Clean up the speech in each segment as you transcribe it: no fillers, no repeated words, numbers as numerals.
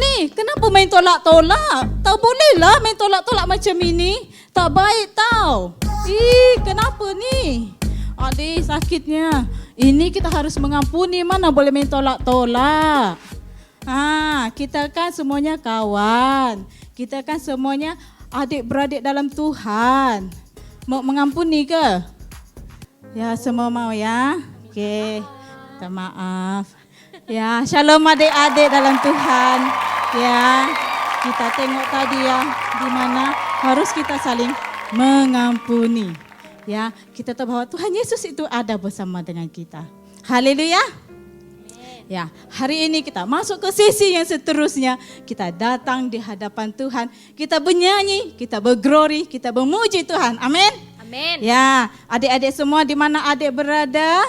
ni? Kenapa main tolak-tolak? Tak bolehlah main tolak-tolak macam ini. Tak baik tau. Kenapa ni? Adik sakitnya. Ini kita harus mengampuni, mana boleh main tolak-tolak. Kita kan semuanya kawan. Kita kan semuanya adik-beradik dalam Tuhan. Mau mengampuni ke? Ya, semua mau ya? Okey. Minta maaf. Ya, shalom adik-adik dalam Tuhan. Ya, kita tengok tadi ya, di mana harus kita saling mengampuni. Ya, kita tahu bahwa Tuhan Yesus itu ada bersama dengan kita. Haleluya. Ya, hari ini kita masuk ke sesi yang seterusnya. Kita datang di hadapan Tuhan. Kita bernyanyi, kita berglori, kita memuji Tuhan. Amin. Amin. Ya, adik-adik semua di mana adik berada,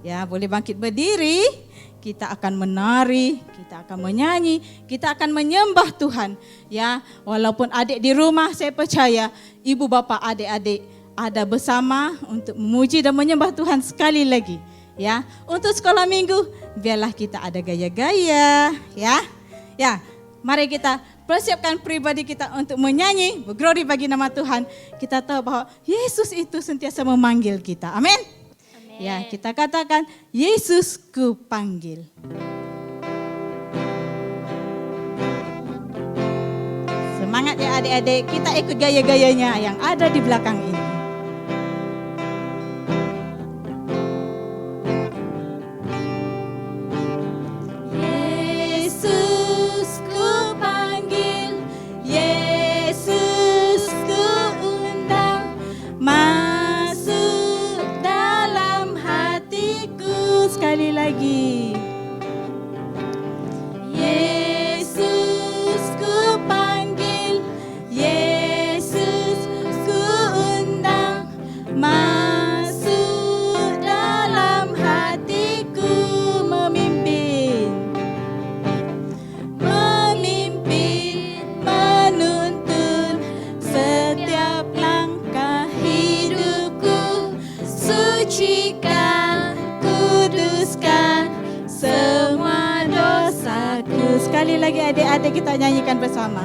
ya boleh bangkit berdiri. Kita akan menari, kita akan menyanyi, kita akan menyembah Tuhan. Ya, walaupun adik di rumah, saya percaya ibu bapa adik-adik ada bersama untuk memuji dan menyembah Tuhan sekali lagi. Ya, untuk sekolah minggu, biarlah kita ada gaya-gaya. Ya, mari kita persiapkan pribadi kita untuk menyanyi, berglori bagi nama Tuhan. Kita tahu bahwa Yesus itu sentiasa memanggil kita. Amin. Ya, kita katakan, Yesus ku panggil. Semangat ya adik-adik, kita ikut gaya-gayanya yang ada di belakang ini. Yesus ku panggil, Yesus ku undang, masuk dalam hatiku. Sekali lagi. Yesus ku panggil, Yesus ku undang, masuk dalam hatiku. Memimpin, menuntun setiap langkah hidupku. Sucikan, kuduskan semua dosaku. Sekali lagi adik-adik kita nyanyikan bersama.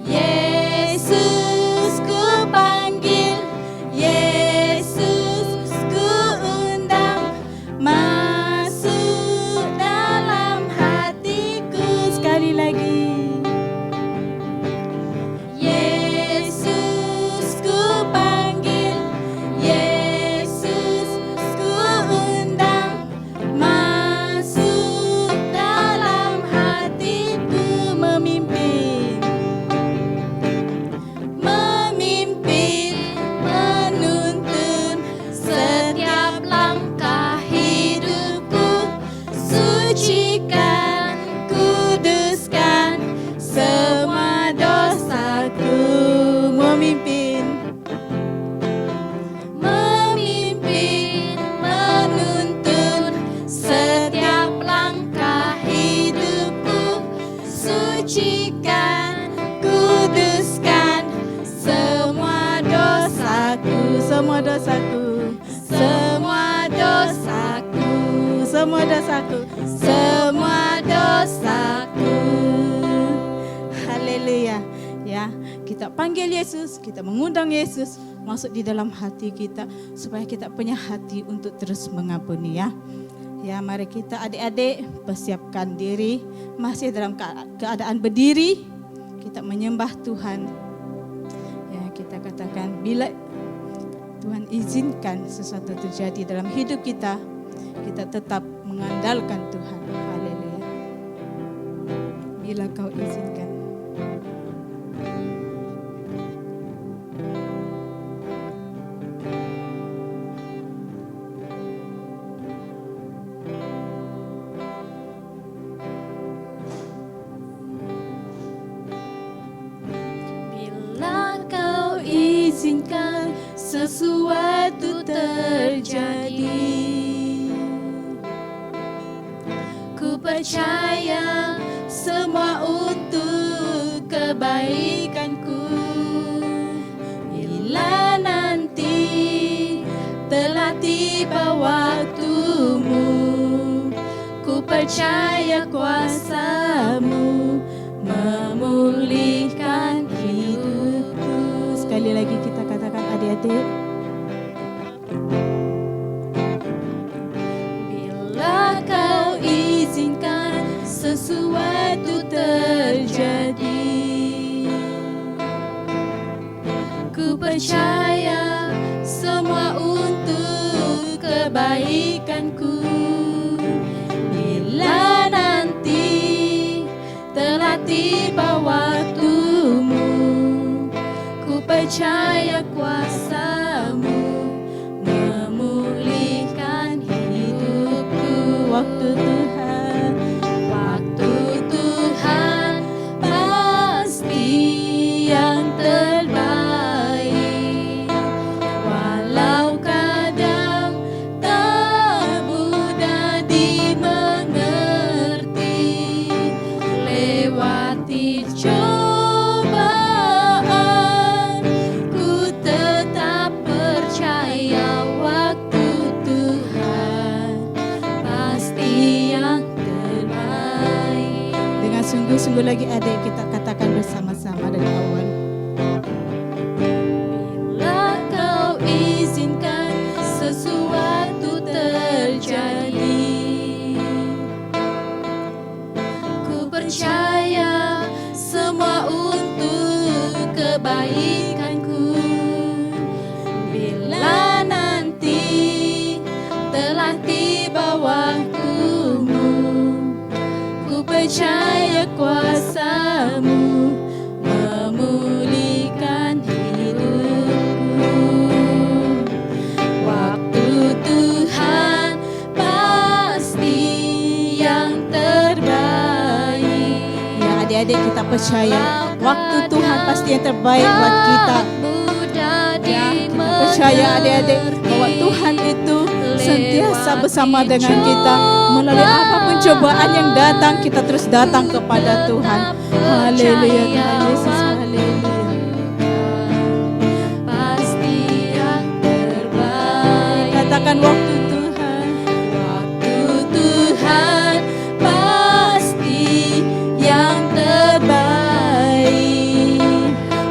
Yesus ku panggil, Yesus ku undang, masuk dalam hatiku. Sekali lagi. Yesus ku panggil, Yesus ku undang, masuk dalam hatiku. Memimpin, menuntun setiap langkah hidupku. Sucikan, kuduskan semua dosaku. Memimpin, menuntun setiap langkah hidupku. Sucikan, kuduskan semua dosaku. Semua dosaku, semua dosaku, semua dosaku, semua dosaku. Haleluya. Ya, kita panggil Yesus, kita mengundang Yesus masuk di dalam hati kita supaya kita punya hati untuk terus mengampuni ya. Ya, mari kita adik-adik persiapkan diri masih dalam keadaan berdiri. Kita menyembah Tuhan. Ya, kita katakan bila Tuhan izinkan sesuatu terjadi dalam hidup kita, kita tetap mengandalkan Tuhan. Haleluya. Bila kau izinkan. Bila kau izinkan sesuatu terjadi, ku percaya semua untuk kebaikanku. Bila nanti telah tiba waktumu, Ku percaya kuasa-Mu memulihkan hidupku. Sekali lagi kita katakan adik-adik. Bila Kau izinkan sesuatu terjadi, ku percaya semua untuk kebaikanku. Bila nanti telah tiba waktumu, ku percaya kuasa-Mu memulihkan hidupku. Waktu Tuhan, Waktu Tuhan pasti yang terbaik. Walau kadang tak mudah dimengerti, lewati cobaan, ku tetap percaya waktu Tuhan pasti yang terbaik. dengan sungguh-sungguh lagi adik kita katakan bersama-sama dari awal. Bila Kau izinkan sesuatu terjadi, ku percaya semua untuk kebaikanku. Bila nanti telah tiba waktumu, ku percaya kuasa-Mu memulihkan hidupku. Waktu Tuhan pasti yang terbaik. Ya adik-adik kita percaya waktu Tuhan pasti yang terbaik buat kita. Ya, kita percaya adik-adik bahwa Tuhan itu sentiasa bersama dengan kita. Melalui apapun cobaan yang datang, kita terus datang kepada Tuhan. Haleluya Tuhan Yesus, haleluya. Pasti yang terbaik. Katakan waktu Tuhan, Waktu Tuhan pasti yang terbaik.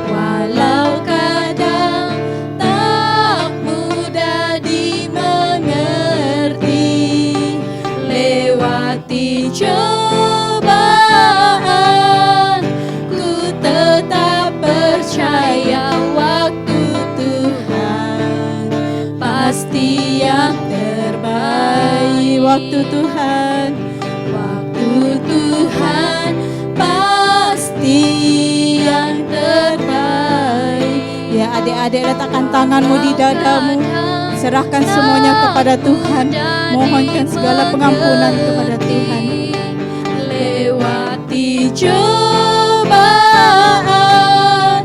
Walau kadang tak mudah dimengerti, lewati cobaan, ku tetap percaya waktu Tuhan pasti yang terbaik. waktu Tuhan, Waktu Tuhan pasti yang terbaik. ya adik-adik letakkan tanganmu di dadamu. Serahkan semuanya kepada Tuhan. Mohonkan segala pengampunan kepada Tuhan. Lewati cobaan,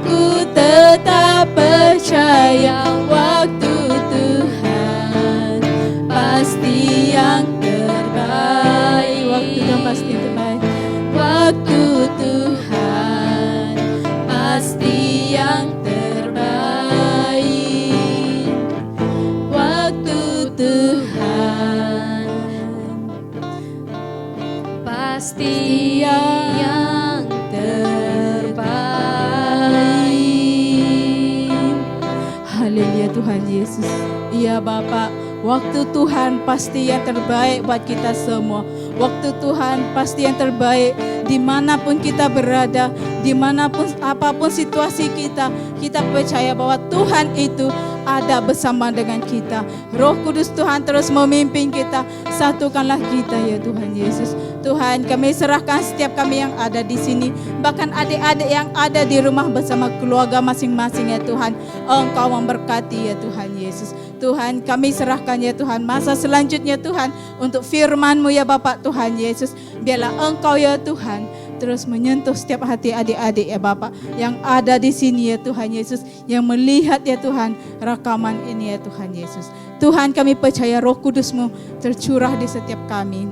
ku tetap percaya waktu Tuhan pasti yang terbaik. Waktu Tuhan pasti yang terbaik. Waktu Tuhan pasti yang terbaik. Waktu Tuhan pasti yang terbaik. Haleluya Tuhan Yesus. Iya Bapak, waktu Tuhan pasti yang terbaik buat kita semua. Waktu Tuhan pasti yang terbaik dimanapun kita berada, dimanapun apapun situasi kita, kita percaya bahwa Tuhan itu ada bersama dengan kita. Roh Kudus Tuhan terus memimpin kita. Satukanlah kita ya Tuhan Yesus. Tuhan, kami serahkan setiap kami yang ada di sini, bahkan adik-adik yang ada di rumah bersama keluarga masing-masing ya Tuhan. Engkau memberkati ya Tuhan Yesus. Tuhan, kami serahkan ya Tuhan masa selanjutnya Tuhan untuk firman-Mu ya Bapak Tuhan Yesus. Biarlah Engkau ya Tuhan terus menyentuh setiap hati adik-adik ya Bapak yang ada di sini ya Tuhan Yesus, yang melihat ya Tuhan rekaman ini ya Tuhan Yesus. Tuhan, kami percaya Roh Kudus-Mu tercurah di setiap kami,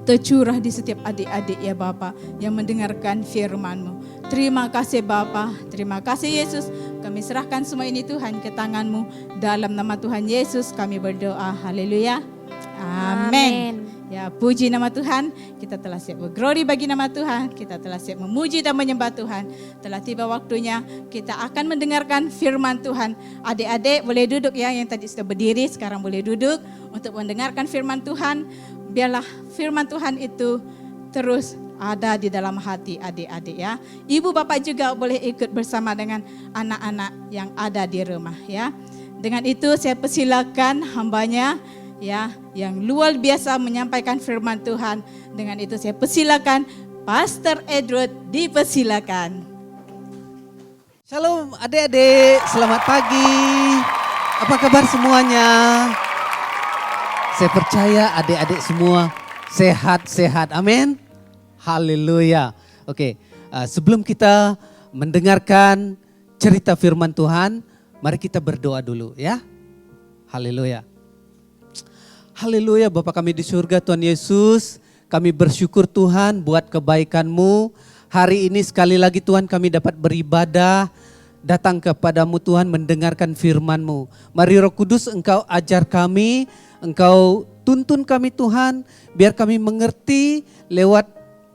tercurah di setiap adik-adik ya Bapa yang mendengarkan firman-Mu. Terima kasih Bapa, terima kasih Yesus. Kami serahkan semua ini Tuhan ke tangan-Mu. Dalam nama Tuhan Yesus kami berdoa. Haleluya. Amin. Ya, puji nama Tuhan, kita telah siap berglori bagi nama Tuhan, kita telah siap memuji dan menyembah Tuhan. Telah tiba waktunya kita akan mendengarkan firman Tuhan. Adik-adik boleh duduk ya, yang tadi sudah berdiri sekarang boleh duduk untuk mendengarkan firman Tuhan. Biarlah firman Tuhan itu terus ada di dalam hati adik-adik ya. Ibu bapak juga boleh ikut bersama dengan anak-anak yang ada di rumah ya. Dengan itu saya persilakan hambanya ya, yang luar biasa menyampaikan firman Tuhan. Dengan itu saya persilakan Pastor Edward, dipersilakan. Shalom adik-adik, selamat pagi. Apa kabar semuanya? Saya percaya adik-adik semua sehat-sehat, amin. Haleluya. Oke, sebelum kita mendengarkan cerita firman Tuhan, mari kita berdoa dulu ya. Haleluya. Haleluya, Bapa kami di surga, Tuhan Yesus, kami bersyukur Tuhan buat kebaikan-Mu. Hari ini sekali lagi Tuhan kami dapat beribadah, datang kepadamu Tuhan mendengarkan firman-Mu. Mari Roh Kudus Engkau ajar kami, Engkau tuntun kami Tuhan, biar kami mengerti lewat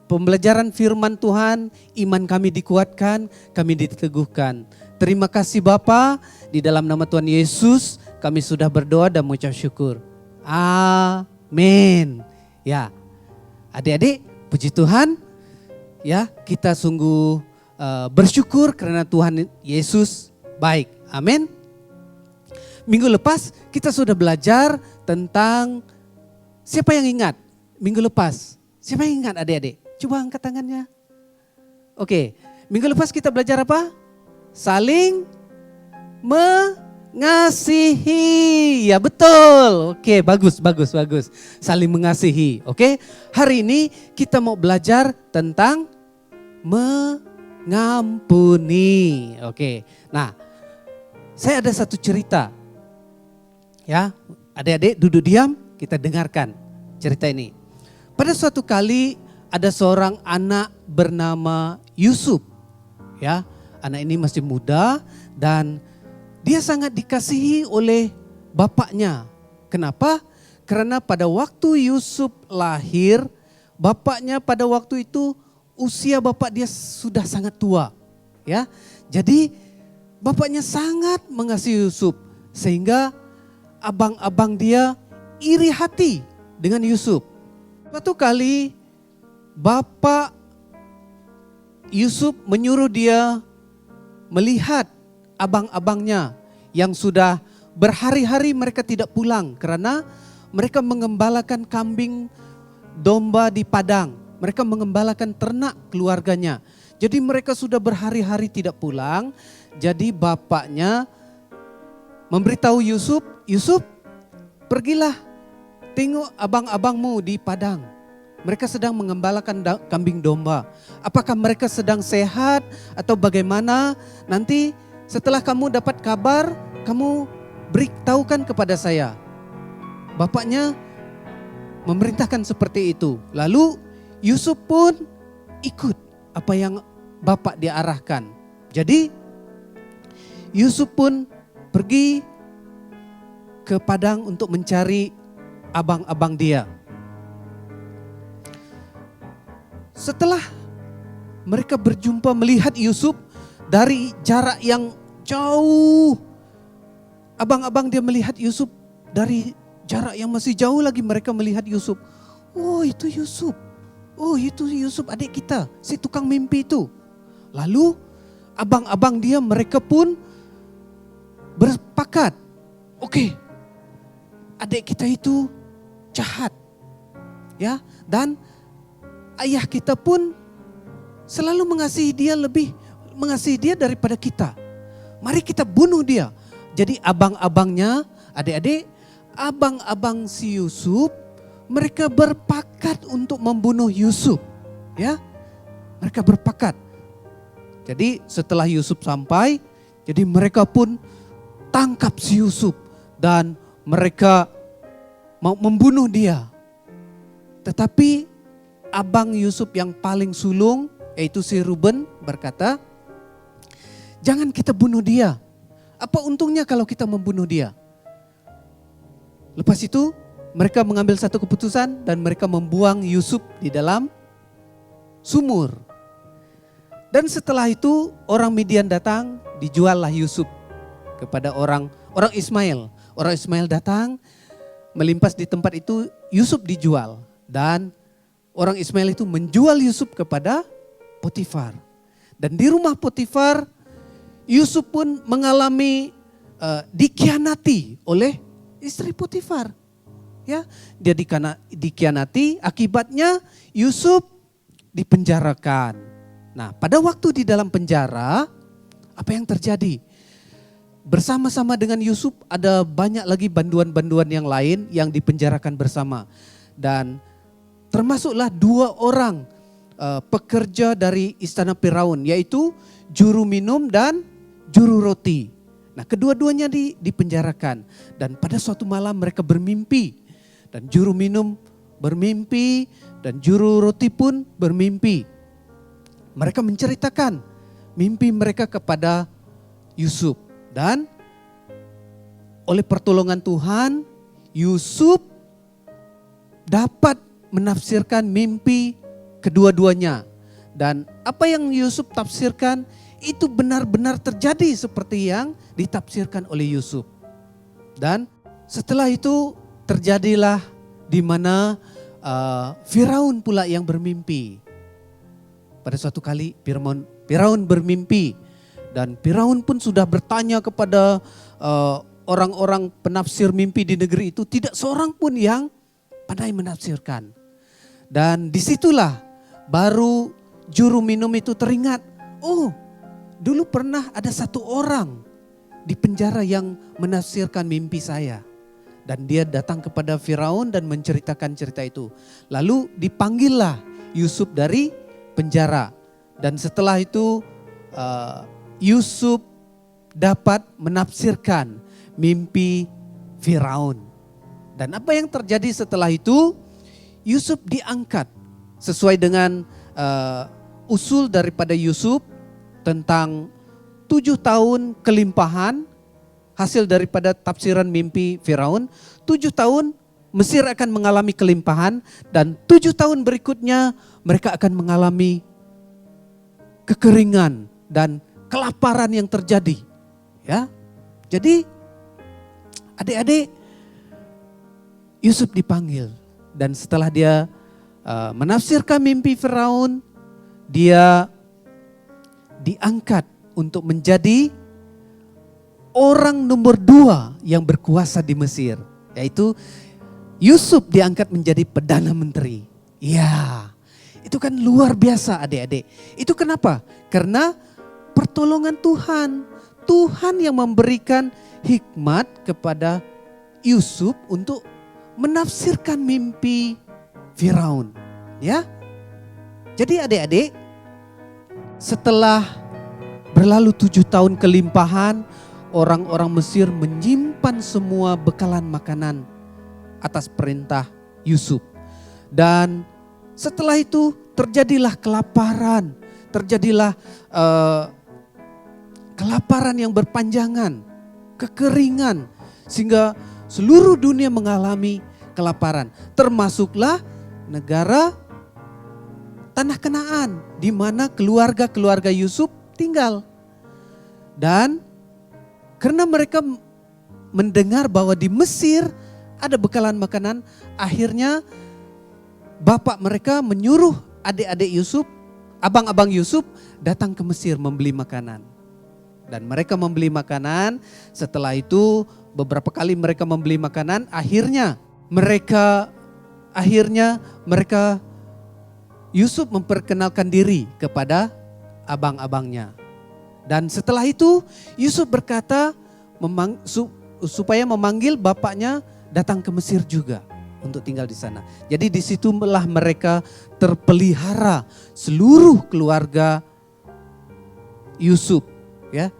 pembelajaran firman Tuhan, iman kami dikuatkan, kami diteguhkan. Terima kasih Bapa, di dalam nama Tuhan Yesus kami sudah berdoa dan mengucap syukur. Amin. Ya, adik-adik, puji Tuhan. Ya, kita sungguh bersyukur karena Tuhan Yesus baik. Amin. Minggu lepas kita sudah belajar tentang siapa yang ingat? Minggu lepas, siapa yang ingat adik-adik? Coba angkat tangannya. Oke, minggu lepas kita belajar apa? Saling mengasihi, ya betul. Oke, bagus. Saling mengasihi, oke. Hari ini kita mau belajar tentang mengampuni, oke. Nah, saya ada satu cerita, ya. Adik-adik duduk diam, kita dengarkan cerita ini. Pada suatu kali ada seorang anak bernama Yusuf, ya. Anak ini masih muda dan dia sangat dikasihi oleh bapaknya. Kenapa? Karena pada waktu Yusuf lahir, bapaknya pada waktu itu usia bapak dia sudah sangat tua. Ya, jadi bapaknya sangat mengasihi Yusuf sehingga abang-abang dia iri hati dengan Yusuf. Suatu kali bapak Yusuf menyuruh dia melihat abang-abangnya yang sudah berhari-hari mereka tidak pulang karena mereka mengembalakan kambing domba di padang. Mereka mengembalakan ternak keluarganya. Jadi mereka sudah berhari-hari tidak pulang. Jadi bapaknya memberitahu Yusuf, Yusuf pergilah tengok abang-abangmu di padang. Mereka sedang mengembalakan kambing domba. Apakah mereka sedang sehat atau bagaimana? Nanti setelah kamu dapat kabar, kamu beritahukan kepada saya. Bapaknya memerintahkan seperti itu. Lalu Yusuf pun ikut apa yang bapak dia arahkan. Jadi Yusuf pun pergi ke padang untuk mencari abang-abang dia. Setelah mereka berjumpa melihat Yusuf dari jarak yang jauh. Abang-abang dia melihat Yusuf dari jarak yang masih jauh lagi, mereka melihat Yusuf. Oh, itu Yusuf. Oh, itu Yusuf adik kita, si tukang mimpi itu. Lalu abang-abang dia mereka pun bersepakat. Oke, adik kita itu jahat. Ya, dan ayah kita pun selalu mengasihi dia, lebih mengasihi dia daripada kita. Mari kita bunuh dia. Jadi abang-abangnya, adik-adik, abang-abang si Yusuf, mereka berpakat untuk membunuh Yusuf. Ya, mereka berpakat. Jadi setelah Yusuf sampai, jadi mereka pun tangkap si Yusuf dan mereka mau membunuh dia. Tetapi abang Yusuf yang paling sulung, yaitu si Ruben, berkata, jangan kita bunuh dia. Apa untungnya kalau kita membunuh dia? Lepas itu mereka mengambil satu keputusan dan mereka membuang Yusuf di dalam sumur. Dan setelah itu orang Midian datang, dijuallah Yusuf kepada orang Ismail. Orang Ismail datang, melimpas di tempat itu, Yusuf dijual. Dan orang Ismail itu menjual Yusuf kepada Potifar. Dan di rumah Potifar, Yusuf pun mengalami dikhianati oleh istri Potifar. Ya, dia dikhianati, akibatnya Yusuf dipenjarakan. Nah, pada waktu di dalam penjara, apa yang terjadi? Bersama-sama dengan Yusuf ada banyak lagi banduan-banduan yang lain yang dipenjarakan bersama. Dan termasuklah 2 orang pekerja dari istana Firaun, yaitu juru minum dan juru roti. Nah, kedua-duanya dipenjarakan. Dan pada suatu malam mereka bermimpi. Dan juru minum bermimpi dan juru roti pun bermimpi. Mereka menceritakan mimpi mereka kepada Yusuf. Dan oleh pertolongan Tuhan, Yusuf dapat menafsirkan mimpi kedua-duanya. Dan apa yang Yusuf tafsirkan itu benar-benar terjadi seperti yang ditafsirkan oleh Yusuf. Dan setelah itu terjadilah di mana Firaun pula yang bermimpi. Pada suatu kali Firaun bermimpi dan Firaun pun sudah bertanya kepada orang-orang penafsir mimpi di negeri itu, tidak seorang pun yang pandai menafsirkan. Dan disitulah baru juru minum itu teringat, oh dulu pernah ada satu orang di penjara yang menafsirkan mimpi saya. Dan dia datang kepada Firaun dan menceritakan cerita itu. Lalu dipanggillah Yusuf dari penjara. Dan setelah itu Yusuf dapat menafsirkan mimpi Firaun. Dan apa yang terjadi setelah itu? Yusuf diangkat sesuai dengan usul daripada Yusuf tentang 7 tahun kelimpahan hasil daripada tafsiran mimpi Firaun. 7 tahun Mesir akan mengalami kelimpahan dan 7 tahun berikutnya mereka akan mengalami kekeringan dan kelaparan yang terjadi. Ya, jadi adik-adik, Yusuf dipanggil dan setelah dia menafsirkan mimpi Firaun, dia diangkat untuk menjadi orang nomor 2 yang berkuasa di Mesir, yaitu Yusuf diangkat menjadi Perdana Menteri. Ya, itu kan luar biasa adik-adik. Itu kenapa? Karena pertolongan Tuhan. Tuhan yang memberikan hikmat kepada Yusuf untuk menafsirkan mimpi Firaun. Ya, jadi adik-adik, setelah berlalu 7 tahun kelimpahan, orang-orang Mesir menyimpan semua bekalan makanan atas perintah Yusuf. Dan setelah itu terjadilah kelaparan, terjadilah kelaparan yang berpanjangan, kekeringan, sehingga seluruh dunia mengalami kelaparan. Termasuklah negara tanah Kanaan, di mana keluarga-keluarga Yusuf tinggal. Dan karena mereka mendengar bahwa di Mesir ada bekalan makanan, akhirnya bapak mereka menyuruh adik-adik Yusuf, abang-abang Yusuf datang ke Mesir membeli makanan. Dan mereka membeli makanan, setelah itu beberapa kali mereka membeli makanan, akhirnya mereka Yusuf memperkenalkan diri kepada abang-abangnya. Dan setelah itu Yusuf berkata supaya memanggil bapaknya datang ke Mesir juga untuk tinggal di sana. Jadi disitulah mereka terpelihara seluruh keluarga Yusuf, ya,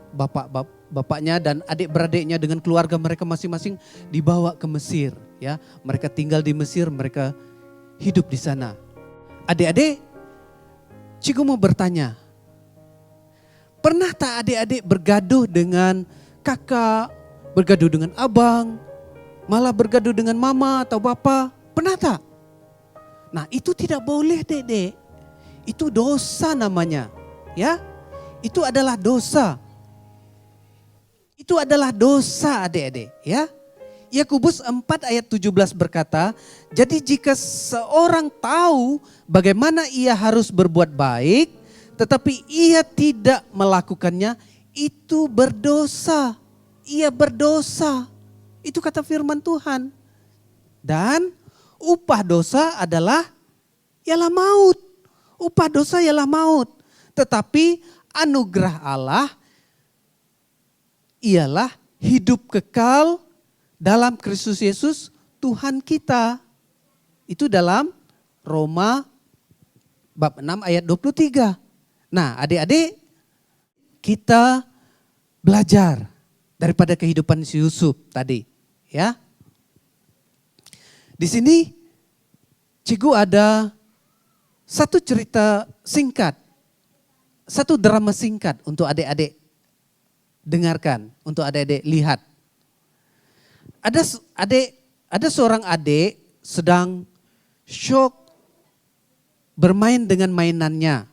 bapaknya dan adik-beradiknya dengan keluarga mereka masing-masing dibawa ke Mesir, ya. Mereka tinggal di Mesir, mereka hidup di sana. Adik-adik, Cikgu mau bertanya, pernah tak adik-adik bergaduh dengan kakak, bergaduh dengan abang, malah bergaduh dengan mama atau bapa. Pernah tak? Nah, itu tidak boleh, Dek. Itu dosa namanya. Ya, itu adalah dosa. Itu adalah dosa, adik-adik. Ya, Yakobus 4 ayat 17 berkata, jadi jika seorang tahu bagaimana ia harus berbuat baik, tetapi ia tidak melakukannya, itu berdosa. Ia berdosa. Itu kata firman Tuhan. Dan upah dosa adalah ialah maut. Upah dosa ialah maut. Tetapi anugerah Allah ialah hidup kekal dalam Kristus Yesus Tuhan kita. Itu dalam Roma bab 6 ayat 23. Nah, adik-adik, kita belajar daripada kehidupan si Yusuf tadi, ya. Di sini Cikgu ada satu cerita singkat, satu drama singkat untuk adik-adik dengarkan, untuk adik-adik lihat. Ada seorang adik sedang syok bermain dengan mainannya.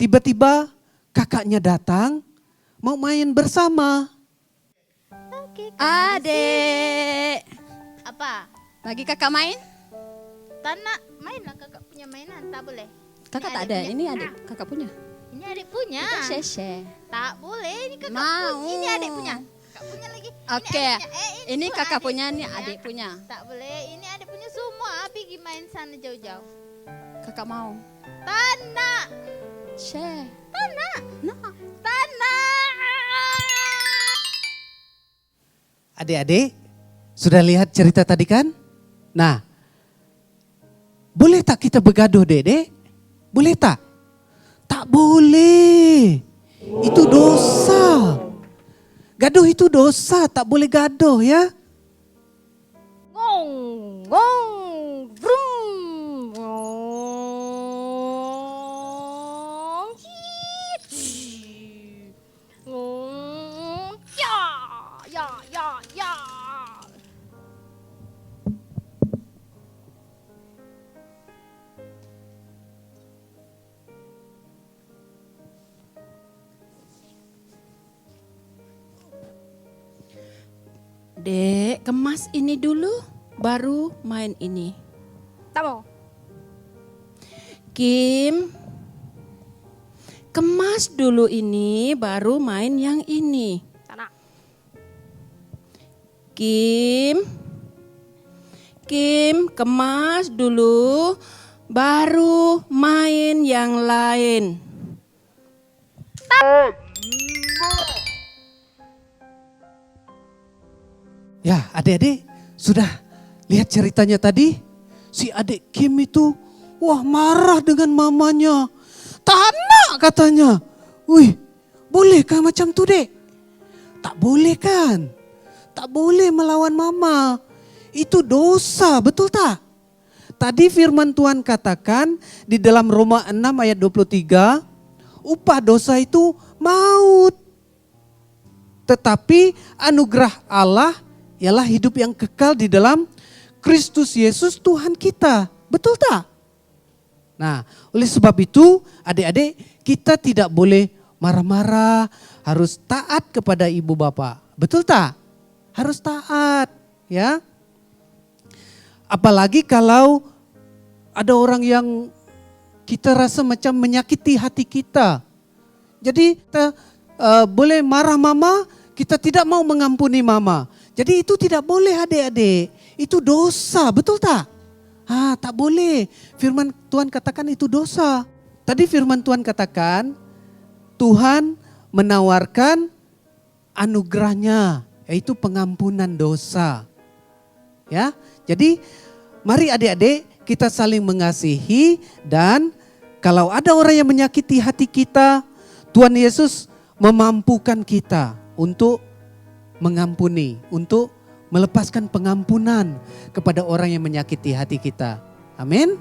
Tiba-tiba kakaknya datang mau main bersama. Adek, Apa? lagi kakak main? Tak nak main lah kakak punya mainan, tak boleh. Kakak Ini tak adik ada, punya. ini adik kakak punya. Ini adik punya. Share. Tak boleh, ini kakak Mau. punya. Ini adik punya. Kakak punya lagi. Oke, ini semua kakak adik punya, ini adik punya. Tak boleh, ini adik punya semua. Abi pergi main sana jauh-jauh. Kakak mau. Tak nak. Share. Tak nak. Nah, Tak nak. Adik-adik, sudah lihat cerita tadi kan? Nah, boleh tak kita bergaduh, Dek? Boleh tak? Tak boleh. Itu dosa. Gaduh itu dosa, tak boleh gaduh ya. Gong, gong, brum, gong, gong, ya, ya, ya, ya. Dek, kemas ini dulu, baru main ini. Tak mau. Kim, kemas dulu ini, baru main yang ini. Tak nak. Kim, kemas dulu, baru main yang lain. Ya, adik-adik sudah lihat ceritanya tadi? Si adik Kim itu wah marah dengan mamanya. Tak nak katanya. Wih, bolehkah macam tu, Dek? Tak boleh kan? Tak boleh melawan mama. Itu dosa, betul tak? Tadi firman Tuhan katakan di dalam Roma 6 ayat 23, upah dosa itu maut. Tetapi anugerah Allah ialah hidup yang kekal di dalam Kristus Yesus Tuhan kita. Betul tak? Nah, oleh sebab itu adik-adik kita tidak boleh marah-marah, harus taat kepada ibu bapak. Betul tak? Harus taat, ya. Apalagi kalau ada orang yang kita rasa macam menyakiti hati kita. Jadi kita boleh marah mama, kita tidak mau mengampuni mama. Jadi itu tidak boleh adik-adik. Itu dosa, betul tak? Tak boleh. Firman Tuhan katakan itu dosa. Tadi firman Tuhan katakan Tuhan menawarkan anugerahnya, yaitu pengampunan dosa. Ya, jadi mari adik-adik kita saling mengasihi, dan kalau ada orang yang menyakiti hati kita, Tuhan Yesus memampukan kita untuk mengampuni, untuk melepaskan pengampunan kepada orang yang menyakiti hati kita. Amin.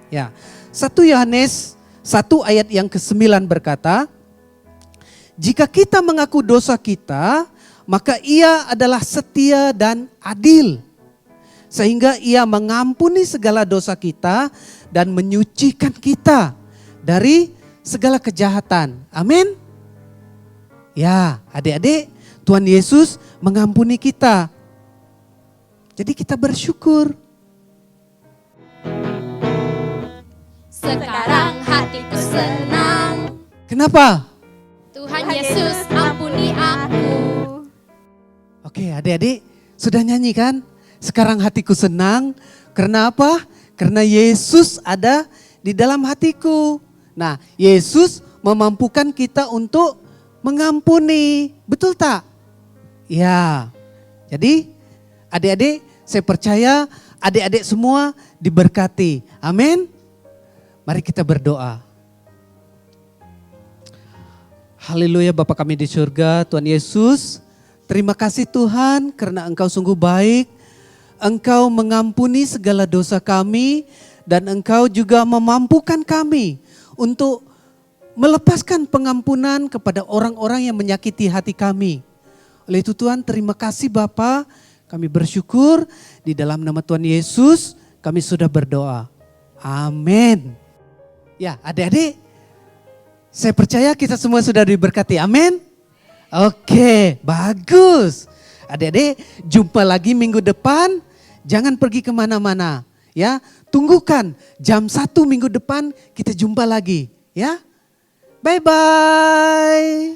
Ya, 1 Yohanes 1 ayat yang ke-9 berkata, jika kita mengaku dosa kita, maka ia adalah setia dan adil. Sehingga ia mengampuni segala dosa kita dan menyucikan kita dari segala kejahatan. Amin. Ya, adik-adik, Tuhan Yesus mengampuni kita. Jadi kita bersyukur. Sekarang hatiku senang, Kenapa? Tuhan Yesus ampuni aku. Oke, adik-adik sudah nyanyi kan? Sekarang hatiku senang. Karena apa? Karena Yesus ada di dalam hatiku. Nah, Yesus memampukan kita untuk mengampuni. Betul tak? Ya. Jadi adik-adik, saya percaya adik-adik semua diberkati. Amin. Mari kita berdoa. Haleluya Bapa kami di surga, Tuhan Yesus. Terima kasih Tuhan karena Engkau sungguh baik. Engkau mengampuni segala dosa kami dan Engkau juga memampukan kami untuk melepaskan pengampunan kepada orang-orang yang menyakiti hati kami. Oleh itu Tuhan, terima kasih Bapa. Kami bersyukur di dalam nama Tuhan Yesus kami sudah berdoa. Amin. Ya, adik-adik, saya percaya kita semua sudah diberkati. Amin. Oke, bagus. Adik-adik, jumpa lagi minggu depan. Jangan pergi kemana-mana. Ya, tunggukan jam 1 minggu depan kita jumpa lagi. Ya, bye-bye.